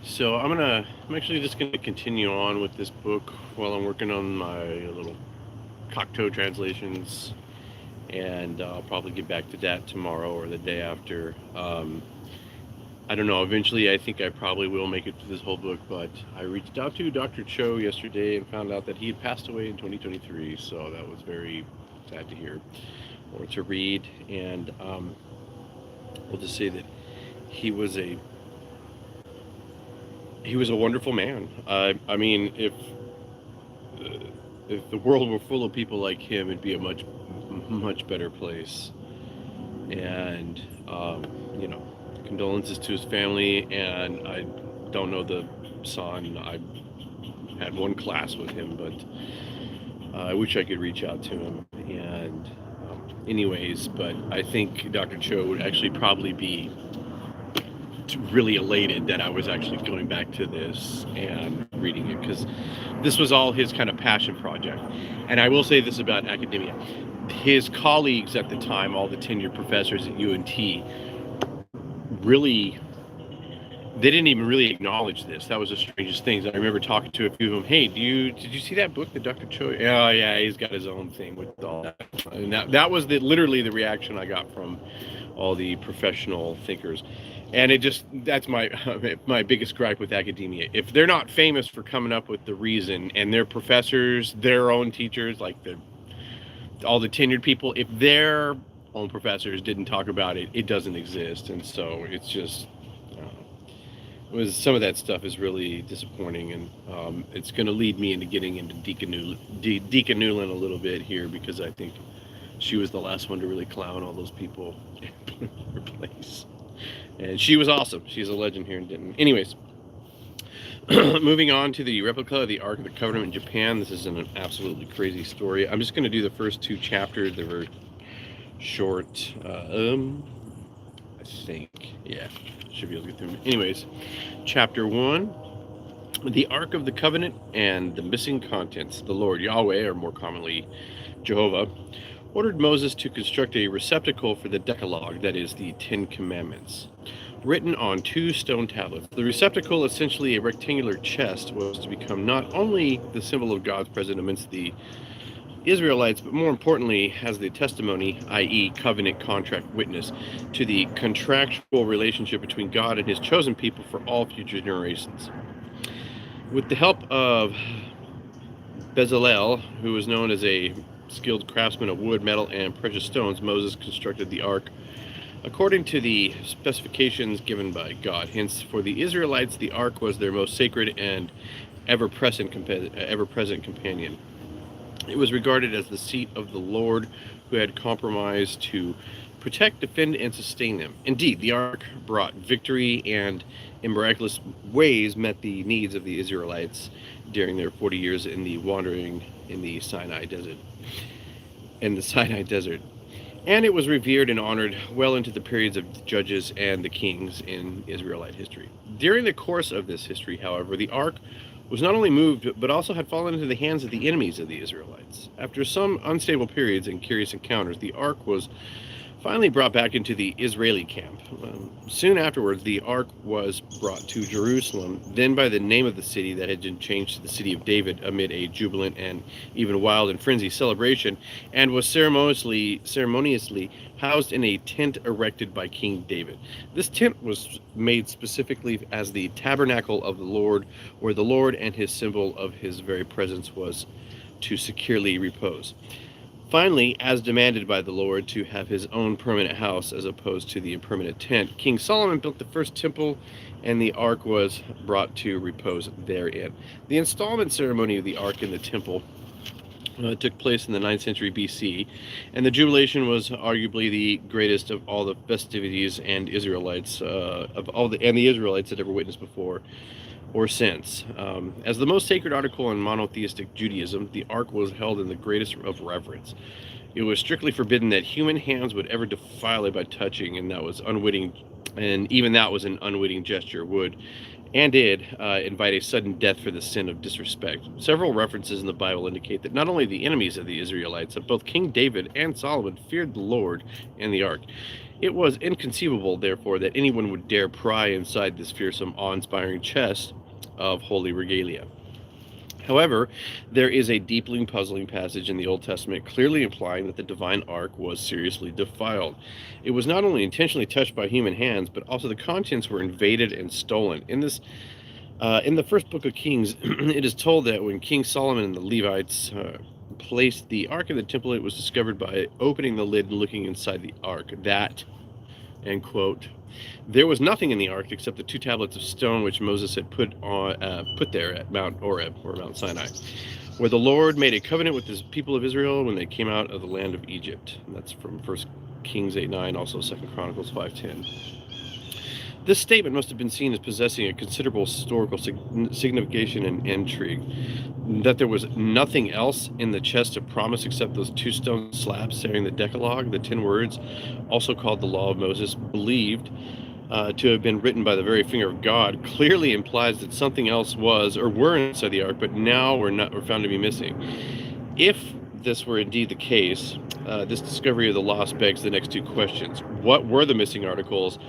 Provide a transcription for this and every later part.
So I'm actually just gonna continue on with this book while I'm working on my little Cocteau translations, and I'll probably get back to that tomorrow or the day after. I don't know. Eventually, I think I probably will make it to this whole book, but I reached out to Dr. Cho yesterday and found out that he had passed away in 2023. So that was very sad to hear or to read. And we'll just say that he was a he was a wonderful man. I mean, if the world were full of people like him, it'd be a much better place. And you know, condolences to his family. And I don't know the son. I had one class with him, but I wish I could reach out to him. And anyways, but I think Dr. Cho would actually probably be really elated that I was actually going back to this and reading it, because this was all his kind of passion project. And I will say this about academia: his colleagues at the time, all the tenured professors at UNT, really, they didn't even really acknowledge this. That was the strangest thing. I remember talking to a few of them. Hey, did you see that book that Dr. Cho? Oh yeah, he's got his own thing with all that. And that was literally the reaction I got from all the professional thinkers. And that's my my biggest gripe with academia. If they're not famous for coming up with the reason, and their professors, their own teachers, like all the tenured people, if their own professors didn't talk about it, it doesn't exist. And so it's just, some of that stuff is really disappointing, and it's going to lead me into getting into Deacon Newland a little bit here, because I think she was the last one to really clown all those people in her place. And she was awesome. She's a legend here in Denton. Anyways, moving on to the Replica of the Ark of the Covenant in Japan. This is an absolutely crazy story. I'm just going to do the first two chapters. They were short. I think, yeah, should be able to get through them. Anyways, chapter 1, the Ark of the Covenant and the missing contents. The Lord Yahweh, or more commonly Jehovah, ordered Moses to construct a receptacle for the Decalogue, that is, the Ten Commandments, written on 2 stone tablets. The receptacle, essentially a rectangular chest, was to become not only the symbol of God's presence amidst the Israelites, but more importantly, as the testimony, i.e., covenant contract witness, to the contractual relationship between God and his chosen people for all future generations. With the help of Bezalel, who was known as a skilled craftsman of wood, metal, and precious stones, Moses constructed the ark according to the specifications given by God. Hence, for the Israelites, the ark was their most sacred and ever-present companion. It was regarded as the seat of the Lord, who had compromised to protect, defend, and sustain them. Indeed, the ark brought victory and in miraculous ways met the needs of the Israelites during their 40 years in the wandering in the Sinai desert. And it was revered and honored well into the periods of the judges and the kings in Israelite history. During the course of this history, however, the ark was not only moved, but also had fallen into the hands of the enemies of the Israelites. After some unstable periods and curious encounters, the ark was finally brought back into the Israeli camp. Soon afterwards, the ark was brought to Jerusalem, then by the name of the city that had been changed to the city of David amid a jubilant and even wild and frenzied celebration, and was ceremoniously housed in a tent erected by King David. This tent was made specifically as the tabernacle of the Lord, where the Lord and his symbol of his very presence was to securely repose. Finally, as demanded by the Lord to have his own permanent house as opposed to the impermanent tent, King Solomon built the first temple, and the ark was brought to repose therein. The installment ceremony of the ark in the temple took place in the 9th century BC, and the jubilation was arguably the greatest of all the festivities and the Israelites had ever witnessed before or since. As the most sacred article in monotheistic Judaism, the ark was held in the greatest of reverence. It was strictly forbidden that human hands would ever defile it by touching, and even that was an unwitting gesture, would and did invite a sudden death for the sin of disrespect. Several references in the Bible indicate that not only the enemies of the Israelites, but both King David and Solomon feared the Lord and the ark. It was inconceivable, therefore, that anyone would dare pry inside this fearsome, awe-inspiring chest of holy regalia. However, there is a deeply puzzling passage in the Old Testament clearly implying that the divine ark was seriously defiled. It was not only intentionally touched by human hands, but also the contents were invaded and stolen. In the first book of Kings, it is told that when King Solomon and the Levites placed the ark in the temple, it was discovered by opening the lid and looking inside the ark. That, end quote. There was nothing in the ark except the two tablets of stone which Moses had put there at Mount Oreb, or Mount Sinai, where the Lord made a covenant with the people of Israel when they came out of the land of Egypt. And that's from 1 Kings 8:9, also 2 Chronicles 5:10. This statement must have been seen as possessing a considerable historical signification and intrigue. That there was nothing else in the chest of promise except those two stone slabs bearing the Decalogue, the 10 words, also called the Law of Moses, believed to have been written by the very finger of God, clearly implies that something else was or were inside the ark, but now were found to be missing. If this were indeed the case, this discovery of the lost begs the next two questions. What were the missing articles?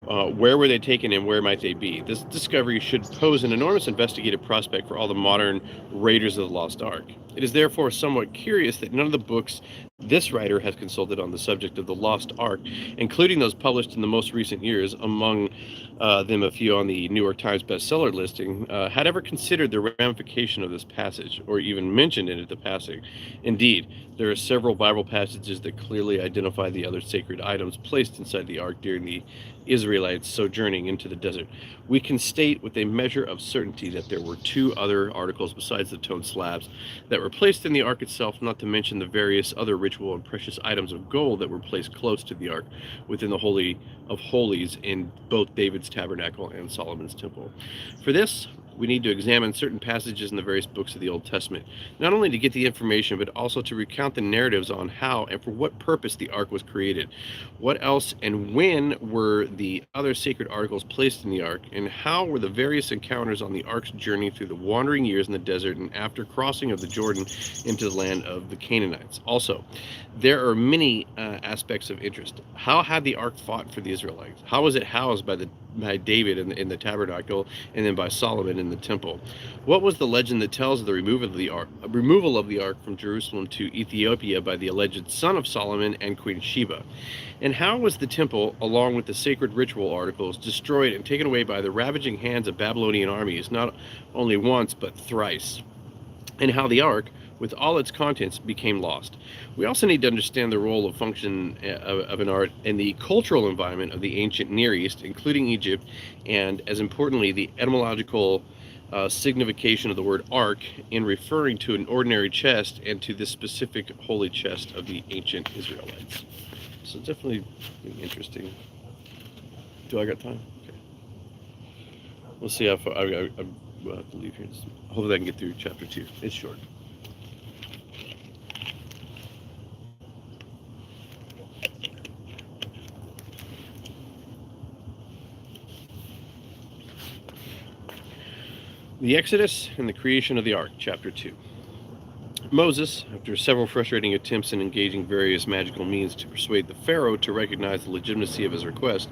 Where were they taken and where might they be? This discovery should pose an enormous investigative prospect for all the modern raiders of the Lost Ark. It is therefore somewhat curious that none of the books this writer has consulted on the subject of the Lost Ark, including those published in the most recent years, among them a few on the New York Times bestseller listing, had ever considered the ramification of this passage, or even mentioned in it the passage. Indeed, there are several Bible passages that clearly identify the other sacred items placed inside the ark during the Israelites sojourning into the desert. We can state with a measure of certainty that there were two other articles besides the stone slabs that were placed in the ark itself, not to mention the various other ritual and precious items of gold that were placed close to the ark within the Holy of Holies in both David's tabernacle and Solomon's temple. For this, we need to examine certain passages in the various books of the Old Testament, not only to get the information, but also to recount the narratives on how and for what purpose the ark was created. What else and when were the other sacred articles placed in the ark, and how were the various encounters on the ark's journey through the wandering years in the desert and after crossing of the Jordan into the land of the Canaanites. Also, there are many aspects of interest. How had the ark fought for the Israelites? How was it housed by David in the tabernacle, and then by Solomon in the temple? What was the legend that tells of the removal of the ark from Jerusalem to Ethiopia by the alleged son of Solomon and Queen Sheba? And how was the temple, along with the sacred ritual articles, destroyed and taken away by the ravaging hands of Babylonian armies, not only once but thrice? And how the ark, with all its contents, became lost. We also need to understand the role of function of an art in the cultural environment of the ancient Near East, including Egypt, and as importantly, the etymological signification of the word ark in referring to an ordinary chest and to this specific holy chest of the ancient Israelites. So definitely interesting. Do I got time? Okay. We'll see how far I will have to leave here. Hopefully I can get through chapter 2. It's short. The Exodus and the creation of the Ark, chapter 2. Moses, after several frustrating attempts in engaging various magical means to persuade the Pharaoh to recognize the legitimacy of his request,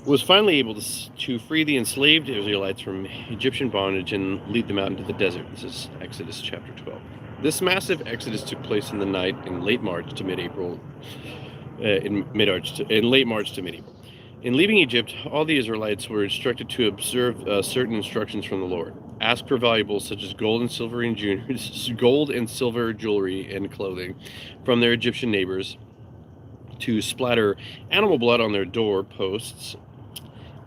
was finally able to free the enslaved Israelites from Egyptian bondage and lead them out into the desert. This is Exodus chapter 12. This massive exodus took place in the night in late March to mid-April. In late March to mid-April. In leaving Egypt, all the Israelites were instructed to observe certain instructions from the Lord. Ask for valuables such as gold and silver jewelry and clothing from their Egyptian neighbors, to splatter animal blood on their door posts,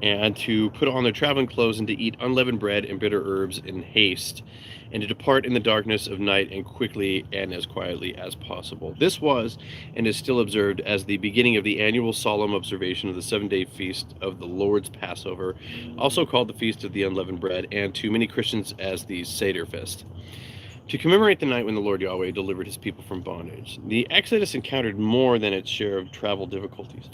and to put on their traveling clothes, and to eat unleavened bread and bitter herbs in haste, and to depart in the darkness of night and quickly and as quietly as possible. This was and is still observed as the beginning of the annual solemn observation of the 7-day feast of the Lord's Passover, also called the Feast of the Unleavened Bread, and to many Christians as the Seder Fest, to commemorate the night when the Lord Yahweh delivered his people from bondage. The Exodus encountered more than its share of travel difficulties.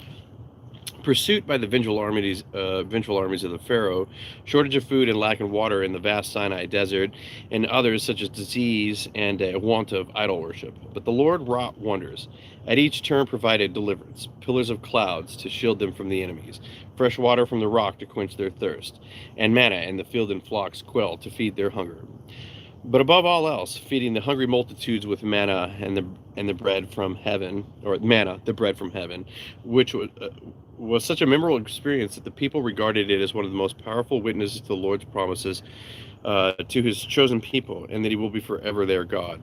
Pursuit by the vengeful armies of the Pharaoh, shortage of food and lack of water in the vast Sinai desert, and others such as disease and a want of idol worship. But the Lord wrought wonders. At each turn provided deliverance, pillars of clouds to shield them from the enemies, fresh water from the rock to quench their thirst, and manna in the field and flocks quail to feed their hunger. But above all else, feeding the hungry multitudes with manna and the bread from heaven, or manna, the bread from heaven, which was such a memorable experience that the people regarded it as one of the most powerful witnesses to the Lord's promises to his chosen people, and that he will be forever their God.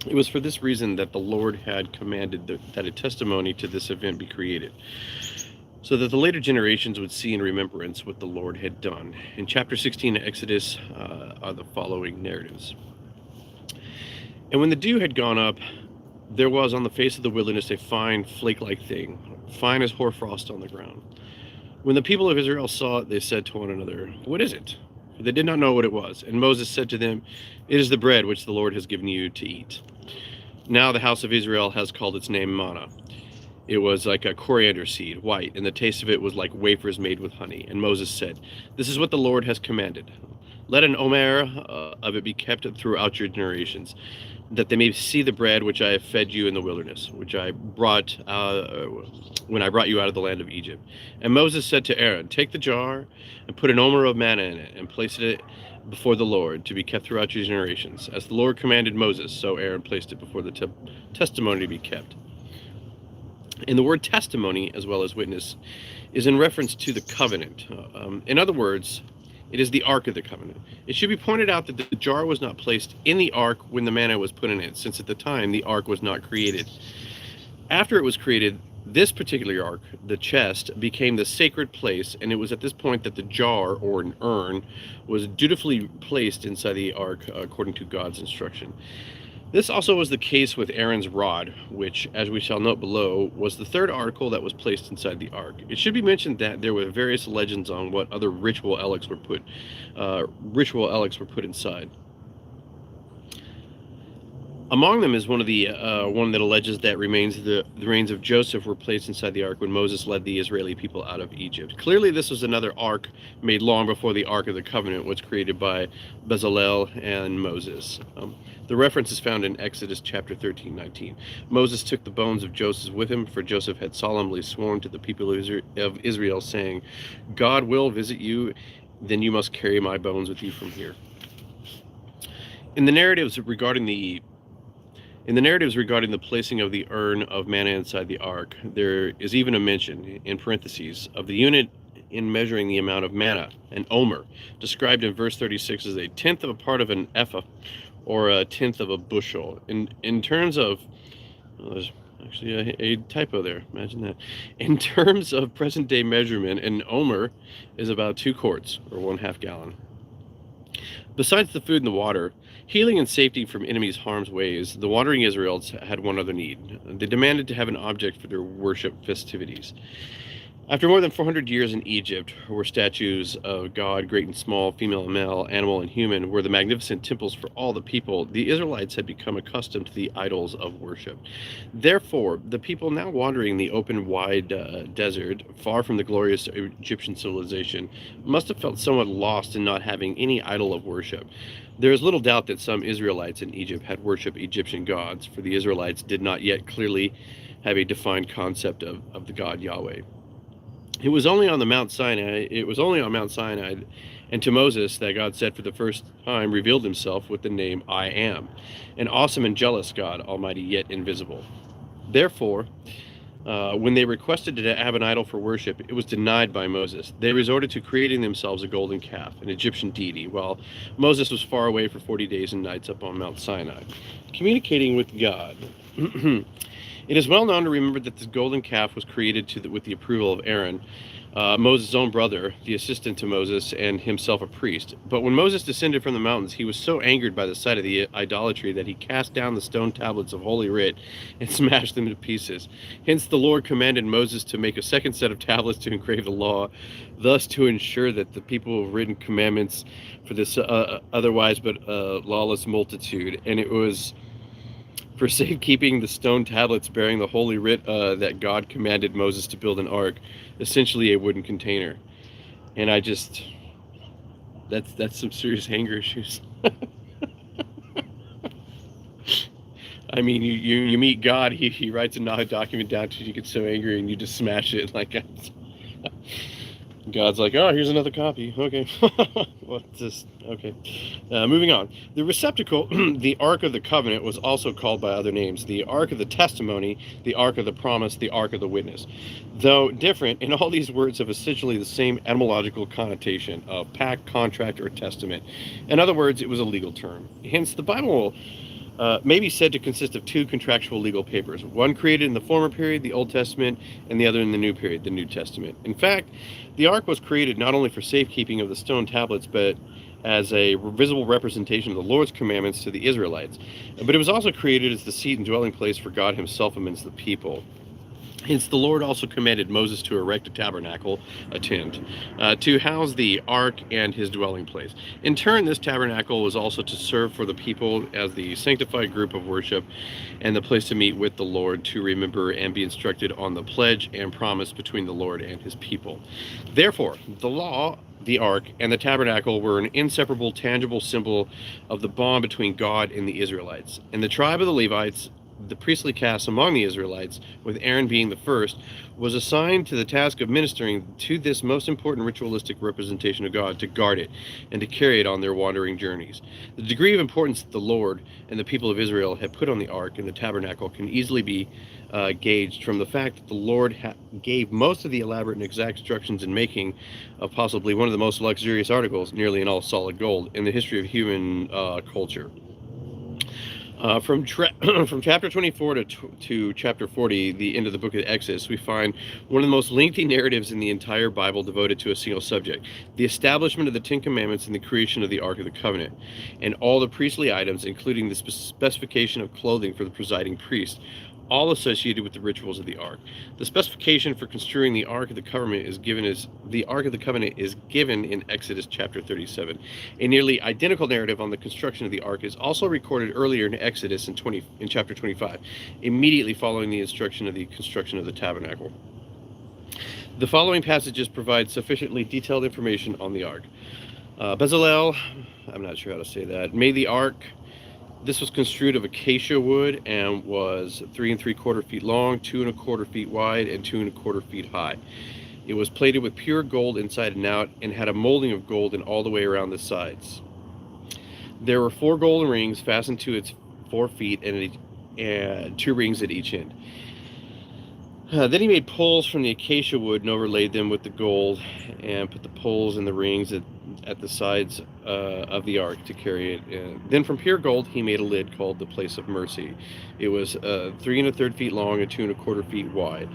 It was for this reason that the Lord had commanded that a testimony to this event be created, so that the later generations would see in remembrance what the Lord had done. In chapter 16 of Exodus are the following narratives. And when the dew had gone up, there was on the face of the wilderness a fine flake-like thing, fine as hoarfrost on the ground. When the people of Israel saw it, they said to one another, "What is it?" For they did not know what it was. And Moses said to them, "It is the bread which the Lord has given you to eat." Now the house of Israel has called its name manna. It was like a coriander seed, white, and the taste of it was like wafers made with honey. And Moses said, "This is what the Lord has commanded. Let an omer of it be kept throughout your generations, that they may see the bread which I have fed you in the wilderness, which I brought when I brought you out of the land of Egypt." And Moses said to Aaron, "Take the jar and put an omer of manna in it, and place it before the Lord, to be kept throughout your generations. As the Lord commanded Moses, so Aaron placed it before the testimony to be kept." And the word testimony, as well as witness, is in reference to the covenant. In other words, it is the Ark of the Covenant. It should be pointed out that the jar was not placed in the Ark when the manna was put in it, since at the time the Ark was not created. After it was created, this particular Ark, the chest, became the sacred place, and it was at this point that the jar, or an urn, was dutifully placed inside the Ark according to God's instruction. This also was the case with Aaron's rod, which, as we shall note below, was the third article that was placed inside the ark. It should be mentioned that there were various legends on what other ritual relics were put inside. Among them is one that alleges that the remains of Joseph were placed inside the ark when Moses led the Israeli people out of Egypt. Clearly, this was another ark made long before the Ark of the Covenant was created by Bezalel and Moses. The reference is found in Exodus chapter 13:19. Moses took the bones of Joseph with him, for Joseph had solemnly sworn to the people of Israel, saying, "God will visit you, then you must carry my bones with you from here." In the narratives regarding the placing of the urn of manna inside the ark, there is even a mention, in parentheses, of the unit in measuring the amount of manna, an omer, described in verse 36 as a tenth of a part of an ephah, or a tenth of a bushel. In terms of, there's actually a typo there, imagine that. In terms of present day measurement, an omer is about 2 quarts, or 1/2 gallon. Besides the food and the water, healing and safety from enemies' harm's ways, the wandering Israelites had one other need. They demanded to have an object for their worship festivities. After more than 400 years in Egypt, where statues of God, great and small, female and male, animal and human, were the magnificent temples for all the people, the Israelites had become accustomed to the idols of worship. Therefore, the people now wandering the open, wide desert, far from the glorious Egyptian civilization, must have felt somewhat lost in not having any idol of worship. There is little doubt that some Israelites in Egypt had worshipped Egyptian gods, for the Israelites did not yet clearly have a defined concept of the God Yahweh. It was only on Mount Sinai, and to Moses that God said for the first time, revealed himself with the name I Am, an awesome and jealous God, almighty yet invisible. Therefore, when they requested to have an idol for worship, it was denied by Moses. They resorted to creating themselves a golden calf, an Egyptian deity, while Moses was far away for 40 days and nights up on Mount Sinai, communicating with God. It is well known to remember that this golden calf was created with the approval of Aaron, Moses' own brother, the assistant to Moses, and himself a priest. But when Moses descended from the mountains, he was so angered by the sight of the idolatry that he cast down the stone tablets of Holy Writ and smashed them to pieces. Hence the Lord commanded Moses to make a second set of tablets to engrave the law, thus to ensure that the people have written commandments for this otherwise but lawless multitude. And it was For safekeeping the stone tablets bearing the holy writ that God commanded Moses to build an ark, essentially a wooden container. And I just, that's some serious anger issues. I mean, you meet God, he writes a document down to you, you get so angry and you just smash it. Like, God's like, oh, here's another copy. Okay. What's this? Okay. Moving on. The receptacle, the Ark of the Covenant, was also called by other names. The Ark of the Testimony, the Ark of the Promise, the Ark of the Witness. Though different, and all these words have essentially the same etymological connotation of pact, contract, or testament. In other words, it was a legal term. Hence, the Bible may be said to consist of two contractual legal papers, one created in the former period, the Old Testament, and the other in the new period, the New Testament. In fact, the ark was created not only for safekeeping of the stone tablets, but as a visible representation of the Lord's commandments to the Israelites. But it was also created as the seat and dwelling place for God himself amidst the people. Hence, the Lord also commanded Moses to erect a tabernacle, a tent, to house the ark and his dwelling place. In turn, this tabernacle was also to serve for the people as the sanctified group of worship and the place to meet with the Lord, to remember and be instructed on the pledge and promise between the Lord and his people. Therefore, the law, the ark, and the tabernacle were an inseparable, tangible symbol of the bond between God and the Israelites. And the tribe of the Levites, the priestly caste among the Israelites, with Aaron being the first, was assigned to the task of ministering to this most important ritualistic representation of God, to guard it and to carry it on their wandering journeys. The degree of importance that the Lord and the people of Israel had put on the ark and the tabernacle can easily be gauged from the fact that the Lord gave most of the elaborate and exact instructions in making of possibly one of the most luxurious articles, nearly in all solid gold, in the history of human culture. From chapter 24 to chapter 40, the end of the book of Exodus, we find one of the most lengthy narratives in the entire Bible devoted to a single subject: the establishment of the Ten Commandments and the creation of the Ark of the Covenant, and all the priestly items, including the specification of clothing for the presiding priest, all associated with the rituals of the ark. The specification for construing the Ark of the Covenant is given in Exodus chapter 37. A nearly identical narrative on the construction of the ark is also recorded earlier in Exodus in chapter 25, immediately following the instruction of the construction of the tabernacle. The following passages provide sufficiently detailed information on the ark. Bezalel, I'm not sure how to say that, made the ark. This was construed of acacia wood and was 3 3/4 feet long, 2 1/4 feet wide, and 2 1/4 feet high. It was plated with pure gold inside and out, and had a molding of gold in all the way around the sides. There were 4 golden rings fastened to its 4 feet and 2 rings at each end. Then he made poles from the acacia wood and overlaid them with the gold, and put the poles and the rings at the sides of the ark to carry it. Then from pure gold he made a lid called the Place of Mercy. It was 3 1/3 feet long and 2 1/4 feet wide.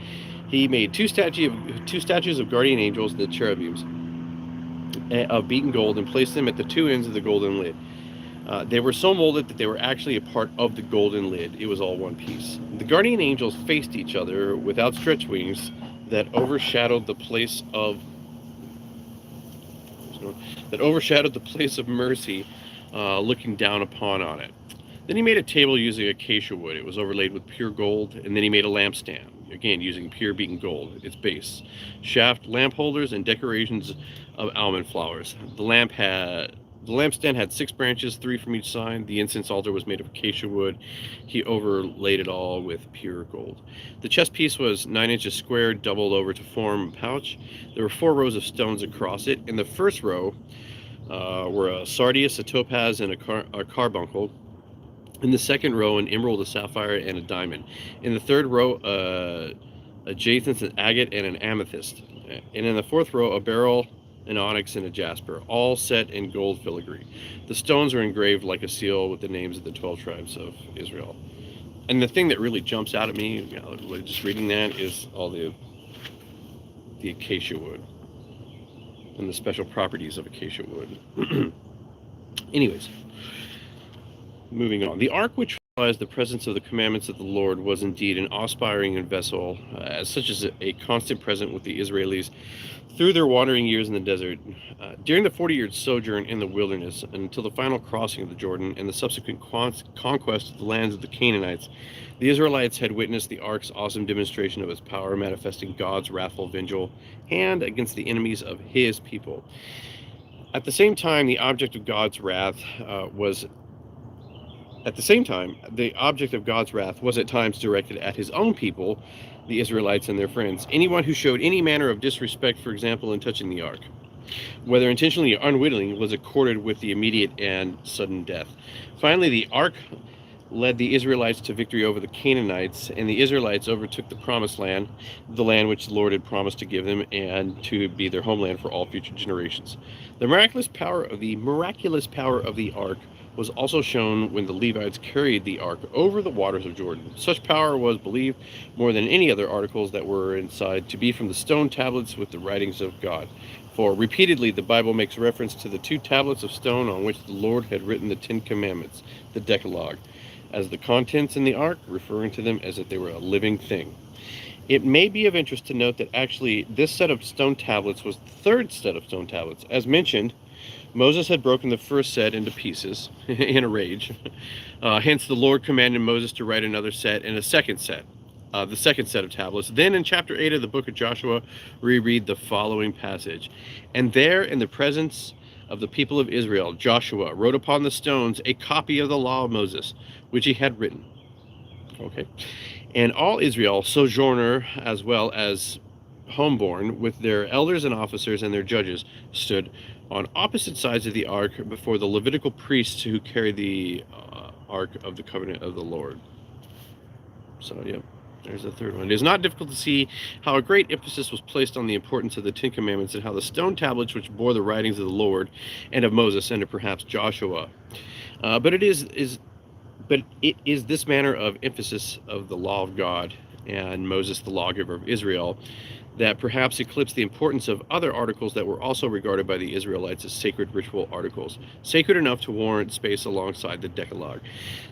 He made two statues of guardian angels, the cherubims, of beaten gold, and placed them at the 2 ends of the golden lid. They were so molded that they were actually a part of the golden lid. It was all one piece. The guardian angels faced each other with outstretched wings that overshadowed the place of mercy, looking down upon on it. Then he made a table using acacia wood. It was overlaid with pure gold. And then he made a lampstand, again using pure beaten gold at its base, shaft, lamp holders, and decorations of almond flowers. The lampstand had 6 branches, 3 from each side. The incense altar was made of acacia wood. He overlaid it all with pure gold. The chest piece was 9 inches square, doubled over to form a pouch. There were 4 rows of stones across it. In the first row were a sardius, a topaz, and a carbuncle. In the second row, an emerald, a sapphire, and a diamond. In the third row, a jacinth, an agate, and an amethyst. And in the fourth row, a beryl, an onyx, and a jasper, all set in gold filigree. The stones are engraved like a seal with the names of the 12 tribes of Israel. And the thing that really jumps out at me, just reading that, is all the acacia wood and the special properties of acacia wood. Anyways, moving on. The ark, which realized the presence of the commandments of the Lord was indeed an awe-inspiring vessel, as such as a constant present with the Israelis through their wandering years in the desert. During the 40-year sojourn in the wilderness until the final crossing of the Jordan and the subsequent conquest of the lands of the Canaanites, the Israelites had witnessed the ark's awesome demonstration of its power, manifesting God's wrathful vengeful hand against the enemies of his people. At the same time, the object of God's wrath was at times directed at his own people, the Israelites and their friends. Anyone who showed any manner of disrespect, for example, in touching the ark, whether intentionally or unwittingly, was accorded with the immediate and sudden death. Finally, the ark led the Israelites to victory over the Canaanites, and the Israelites overtook the promised land, the land which the Lord had promised to give them and to be their homeland for all future generations. The miraculous power of the ark was also shown when the Levites carried the ark over the waters of Jordan. Such power was believed more than any other articles that were inside to be from the stone tablets with the writings of God. For repeatedly the Bible makes reference to the 2 tablets of stone on which the Lord had written the 10 commandments, the Decalogue, as the contents in the ark, referring to them as if they were a living thing. It may be of interest to note that actually this set of stone tablets was the 3rd set of stone tablets. As mentioned, Moses had broken the first set into pieces in a rage. Hence, the Lord commanded Moses to write another set and a second set, the second set of tablets. Then in chapter 8 of the book of Joshua, we read the following passage. And there, in the presence of the people of Israel, Joshua wrote upon the stones a copy of the law of Moses, which he had written. Okay. And all Israel, sojourner as well as homeborn, with their elders and officers and their judges, stood on opposite sides of the ark before the Levitical priests who carried the ark of the covenant of the Lord. So, yeah, there's the third one. It is not difficult to see how a great emphasis was placed on the importance of the 10 Commandments and how the stone tablets which bore the writings of the Lord and of Moses and of perhaps Joshua. But it is this manner of emphasis of the law of God and Moses, the lawgiver of Israel, that perhaps eclipsed the importance of other articles that were also regarded by the Israelites as sacred ritual articles, sacred enough to warrant space alongside the Decalogue.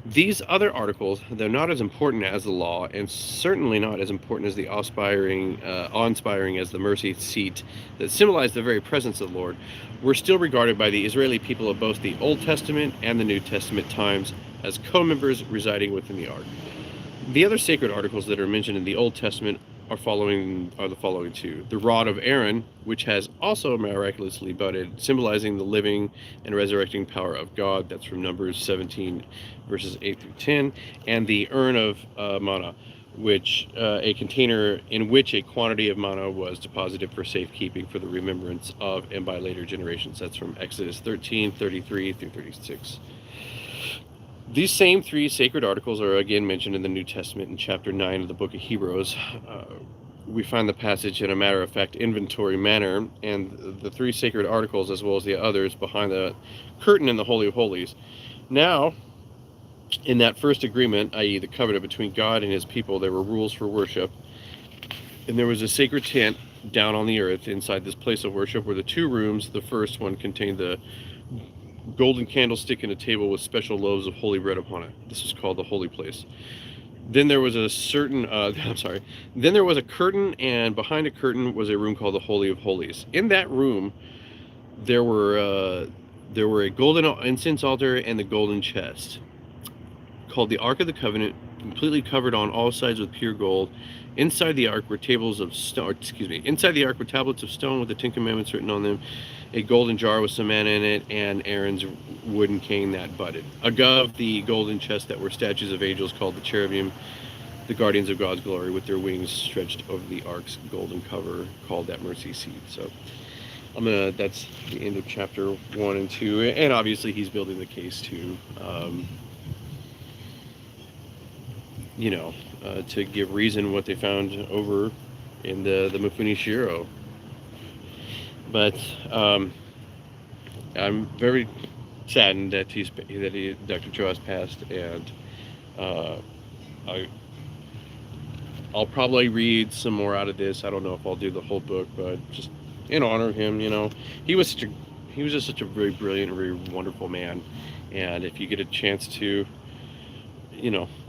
These other articles, though not as important as the law, and certainly not as important as the awe-inspiring as the mercy seat that symbolized the very presence of the Lord, were still regarded by the Israeli people of both the Old Testament and the New Testament times as co-members residing within the ark. The other sacred articles that are mentioned in the Old Testament are the following 2. The rod of Aaron, which has also miraculously budded, symbolizing the living and resurrecting power of God. That's from Numbers 17, verses 8 through 10. And the urn of manna, which a container in which a quantity of manna was deposited for safekeeping for the remembrance of and by later generations. That's from Exodus 13, 33 through 36. These same 3 sacred articles are again mentioned in the New Testament in chapter 9 of the book of Hebrews. We find the passage in a matter-of-fact inventory manner, and the 3 sacred articles as well as the others behind the curtain in the Holy of Holies. Now, in that first agreement, i.e. the covenant between God and his people, there were rules for worship, and there was a sacred tent down on the earth inside this place of worship where the 2 rooms, the first one contained the golden candlestick and a table with special loaves of holy bread upon it. This was called the holy place. Then there was a Then there was a curtain, and behind a curtain was a room called the Holy of Holies. In that room, there were a golden incense altar and the golden chest, called the Ark of the Covenant, completely covered on all sides with pure gold. Inside the ark were tablets of stone. Inside the ark were tablets of stone with the 10 Commandments written on them, a golden jar with some manna in it, and Aaron's wooden cane that budded. Above the golden chest that were statues of angels called the cherubim, the guardians of God's glory, with their wings stretched over the ark's golden cover, called that mercy seat. So that's the end of chapter 1 and 2, and obviously he's building the case too. To give reason what they found over in the Mufuni Shiro. But I'm very saddened that Dr. Cho has passed, and I'll probably read some more out of this. I don't know if I'll do the whole book, but just in honor of him, he was just such a very brilliant, very wonderful man. And if you get a chance to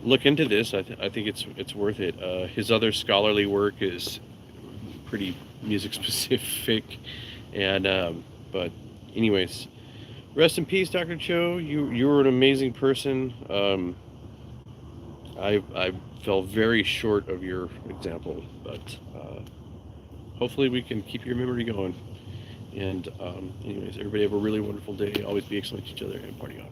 look into this. I think it's worth it. His other scholarly work is pretty music specific, and but anyways, rest in peace, Dr. Cho. You were an amazing person. I fell very short of your example, but hopefully we can keep your memory going. And anyways, everybody have a really wonderful day. Always be excellent to each other and party on.